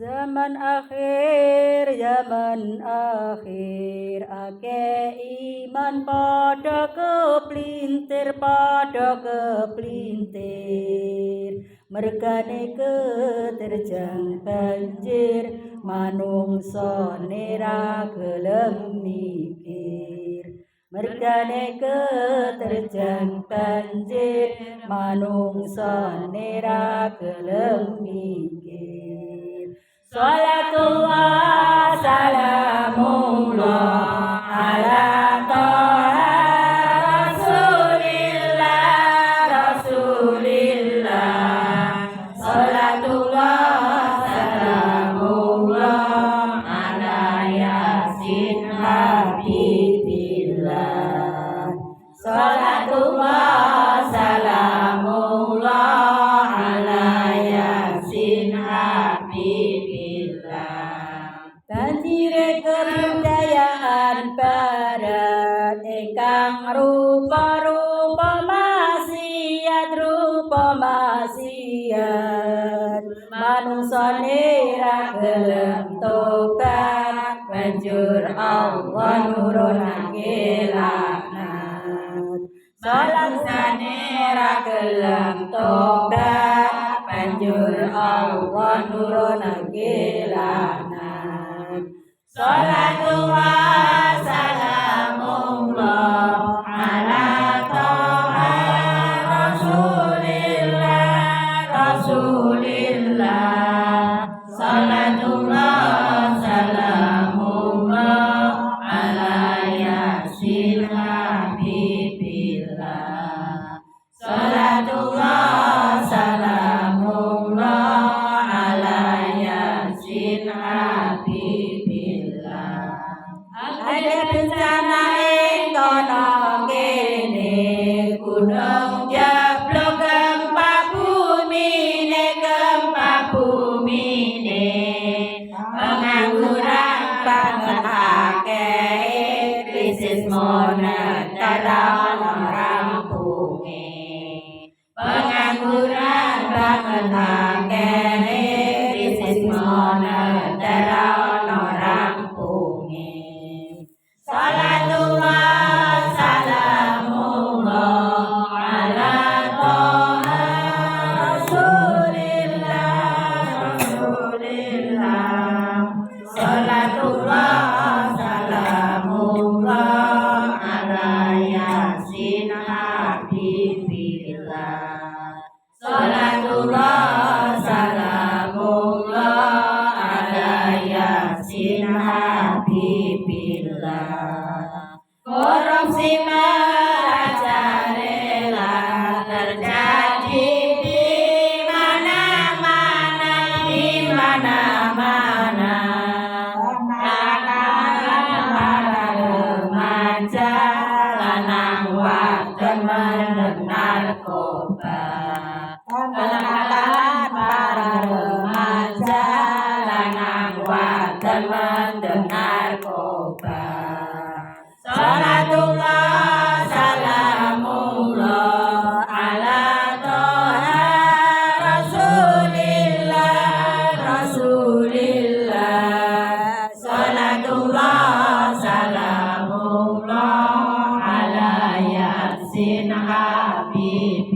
Zaman akhir ake iman pada keplintir mergane keterjang banjir manungsa nera gelem mikir mergane keterjang banjir manungsa nera gelem mikir. Salatullah salamullah ala toha rasulillah salatullah salamullah ala yasin habibillah salatullah salamullah ala yasin habibillah. Banjire kebudayaan barat ingkang rupa maksiat manungsane ra gelem tobat banjur Allah nurunake laknat salangsane ra gelem tobat banjur Allah nurunake laknat. Salatullah salamullah ala toha rasulillah salatullah salamullah ala yasin habibillah salatullah salamullah ala yasin habibillah. Ada bencana ing kono kene gunung jeblok gempa bumine pengangguran banget akeh krisis moneter ana rampunge pengangguran banget akeh krisis moneter ana rampunge. Salatullah salamullah ala toha rasulillah salatullah salamullah ala yasin habibillah salatullah salamullah ala yasin habibillah. Korupsi merajalela terjadi di mana-mana para remaja lanang wadon mendem narkoba para remaja lanang wadon mendem narkoba. Salatullah salamullah ala toha rasulillah salatullah salamullah ala yasin habib